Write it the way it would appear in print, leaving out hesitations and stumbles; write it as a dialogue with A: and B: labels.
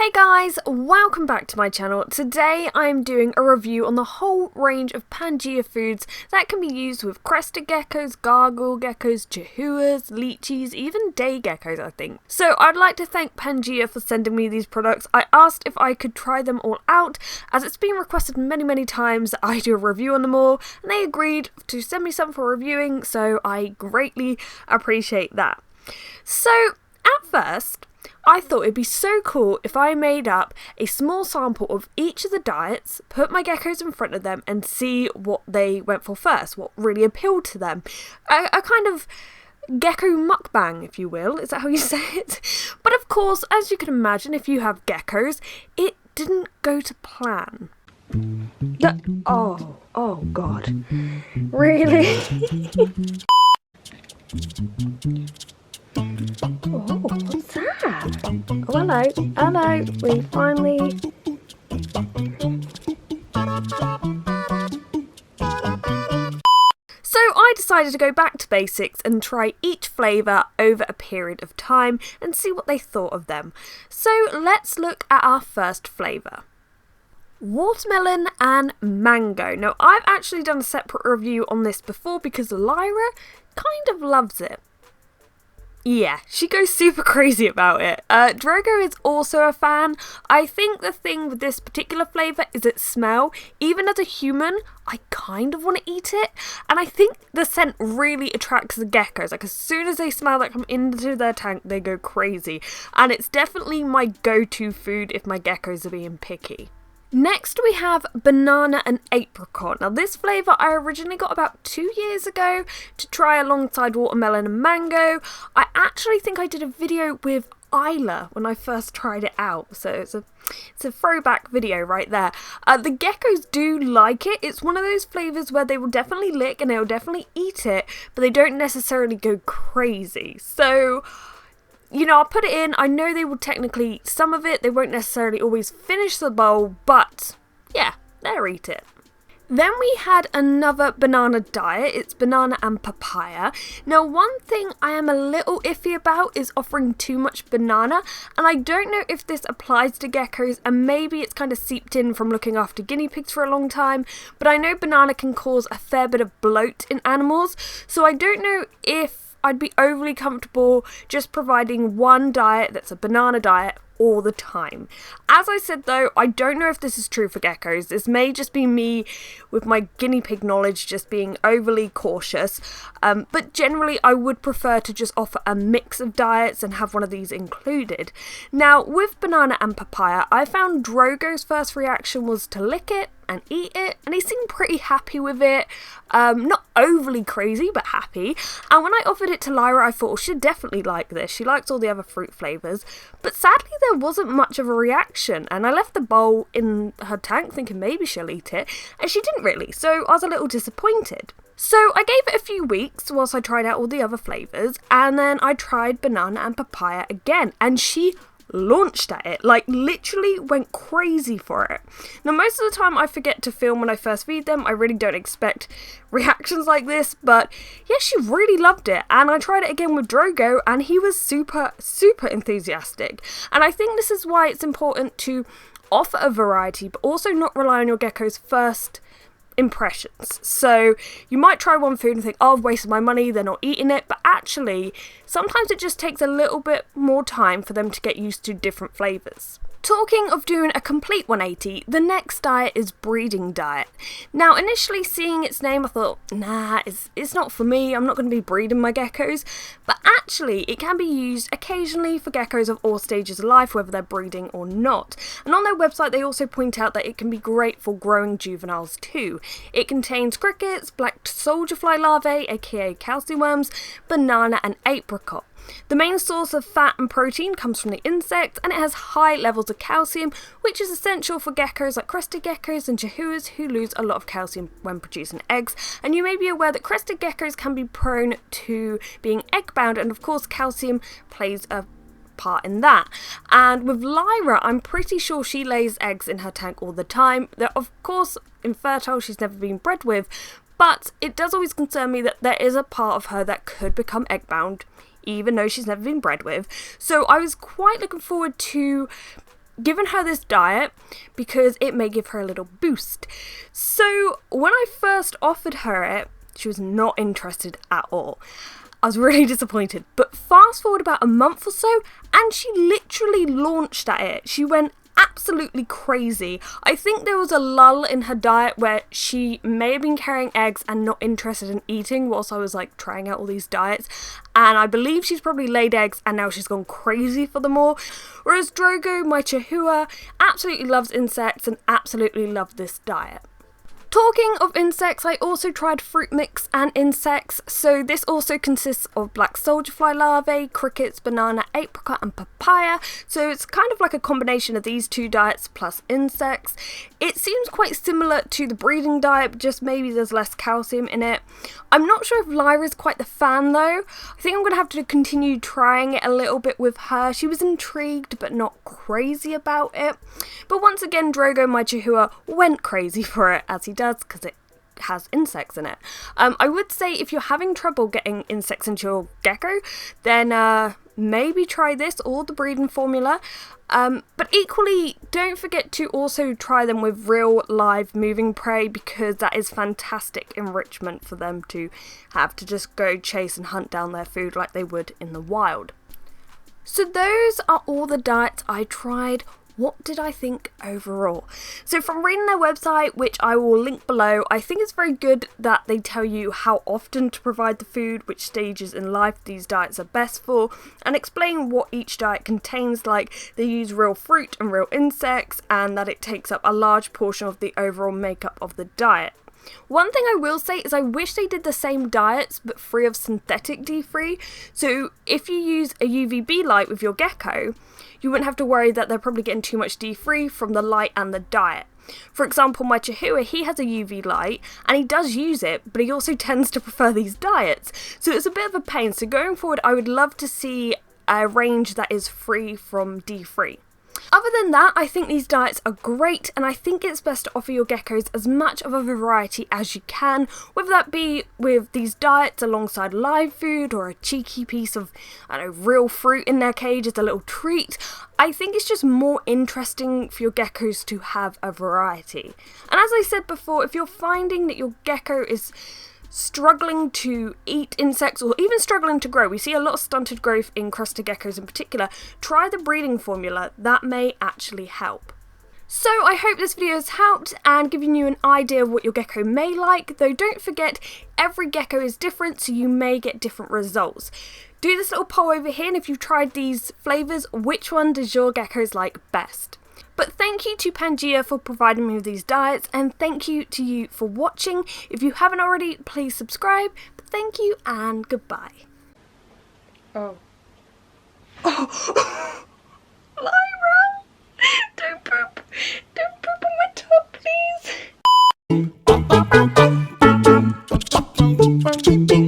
A: Hey guys, welcome back to my channel. Today I'm doing a review on the whole range of Pangea foods that can be used with crested geckos, gargoyle geckos, chahouas, lychees, even day geckos I think. So I'd like to thank Pangea for sending me these products. I asked if I could try them all out as it's been requested many times that I do a review on them all, and they agreed to send me some for reviewing, so I greatly appreciate that. So at first, I thought it'd be so cool if I made up a small sample of each of the diets, put my geckos in front of them and see what they went for first, what really appealed to them. A kind of gecko mukbang, if you will. Is that how you say it? But of course, as you can imagine, if you have geckos, it didn't go to plan. Oh God. Really? Oh, what's that? Oh, hello, we finally... So I decided to go back to basics and try each flavour over a period of time and see what they thought of them. So let's look at our first flavour. Watermelon and mango. Now I've actually done a separate review on this before because Lyra kind of loves it. Yeah, she goes super crazy about it. Drogo is also a fan. I think the thing with this particular flavour is its smell. Even as a human, I kind of want to eat it. And I think the scent really attracts the geckos. Like as soon as they smell that come into their tank, they go crazy. And it's definitely my go-to food if my geckos are being picky. Next we have banana and apricot. Now this flavour I originally got about 2 years ago to try alongside watermelon and mango. I actually think I did a video with Isla when I first tried it out, so it's a throwback video right there. The geckos do like it. It's one of those flavours where they will definitely lick and they will definitely eat it, but they don't necessarily go crazy. So, you know, I'll put it in. I know they will technically eat some of it. They won't necessarily always finish the bowl, but yeah, they'll eat it. Then we had another banana diet. It's banana and papaya. Now, one thing I am a little iffy about is offering too much banana, and I don't know if this applies to geckos, and maybe it's kind of seeped in from looking after guinea pigs for a long time, but I know banana can cause a fair bit of bloat in animals, so I don't know if I'd be overly comfortable just providing one diet that's a banana diet all the time. As I said though, I don't know if this is true for geckos. This may just be me with my guinea pig knowledge just being overly cautious, but generally I would prefer to just offer a mix of diets and have one of these included. Now with banana and papaya, I found Drogo's first reaction was to lick it and eat it, and he seemed pretty happy with it. Not overly crazy, but happy. And when I offered it to Lyra, I thought, well, she'd definitely like this. She likes all the other fruit flavours. But sadly, there wasn't much of a reaction, and I left the bowl in her tank thinking maybe she'll eat it, and she didn't really, so I was a little disappointed. So I gave it a few weeks whilst I tried out all the other flavours, and then I tried banana and papaya again, and she launched at it, like literally went crazy for it. Now most of the time I forget to film when I first feed them. I really don't expect reactions like this, but yeah, she really loved it, and I tried it again with Drogo and he was super enthusiastic. And I think this is why it's important to offer a variety but also not rely on your gecko's first impressions. So you might try one food and think, oh, I've wasted my money, they're not eating it, but actually sometimes it just takes a little bit more time for them to get used to different flavours. Talking of doing a complete 180, the next diet is breeding diet. Now initially seeing its name I thought, nah, it's not for me, I'm not going to be breeding my geckos, but actually it can be used occasionally for geckos of all stages of life, whether they're breeding or not. And on their website they also point out that it can be great for growing juveniles too. It contains crickets, black soldier fly larvae, aka calcium worms, banana and apricot. The main source of fat and protein comes from the insect, and it has high levels of calcium, which is essential for geckos like crested geckos and chahouas who lose a lot of calcium when producing eggs. And you may be aware that crested geckos can be prone to being egg-bound, and of course calcium plays a part in that. And with Lyra, I'm pretty sure she lays eggs in her tank all the time. They're of course infertile, she's never been bred with, but it does always concern me that there is a part of her that could become egg-bound even though she's never been bred with. So I was quite looking forward to given her this diet because it may give her a little boost. So when I first offered her it, she was not interested at all. I was really disappointed, but fast forward about a month or so and she literally launched at it. She went absolutely crazy. I think there was a lull in her diet where she may have been carrying eggs and not interested in eating whilst I was like trying out all these diets, and I believe she's probably laid eggs and now she's gone crazy for them all. Whereas Drogo, my Chahoua, absolutely loves insects and absolutely loved this diet. Talking of insects, I also tried fruit mix and insects. So this also consists of black soldier fly larvae, crickets, banana, apricot and papaya. So it's kind of like a combination of these two diets plus insects. It seems quite similar to the breeding diet, just maybe there's less calcium in it. I'm not sure if Lyra's quite the fan though. I think I'm going to have to continue trying it a little bit with her. She was intrigued but not crazy about it. But once again, Drogo, my Chahoua, went crazy for it, as he does, because it has insects in it. I would say if you're having trouble getting insects into your gecko, then maybe try this or the breeding formula. But equally, don't forget to also try them with real live moving prey, because that is fantastic enrichment for them to have to just go chase and hunt down their food like they would in the wild. So those are all the diets I tried. What did I think overall? So from reading their website, which I will link below, I think it's very good that they tell you how often to provide the food, which stages in life these diets are best for, and explain what each diet contains, like they use real fruit and real insects, and that it takes up a large portion of the overall makeup of the diet. One thing I will say is I wish they did the same diets but free of synthetic D3. So if you use a UVB light with your gecko, you wouldn't have to worry that they're probably getting too much D3 from the light and the diet. For example, my Chahoua, he has a UV light and he does use it, but he also tends to prefer these diets. So it's a bit of a pain. So going forward, I would love to see a range that is free from D3. Other than that, I think these diets are great, and I think it's best to offer your geckos as much of a variety as you can, whether that be with these diets alongside live food or a cheeky piece of, real fruit in their cage as a little treat. I think it's just more interesting for your geckos to have a variety. And as I said before, if you're finding that your gecko is struggling to eat insects or even struggling to grow, we see a lot of stunted growth in crested geckos in particular, try the breeding formula. That may actually help. So I hope this video has helped and given you an idea of what your gecko may like, though don't forget every gecko is different, so you may get different results. Do this little poll over here, and if you've tried these flavours, which one does your geckos like best? But thank you to Pangea for providing me with these diets, and thank you to you for watching. If you haven't already, please subscribe. But thank you and goodbye. Oh. Lyra! Don't poop! Don't poop on my top, please!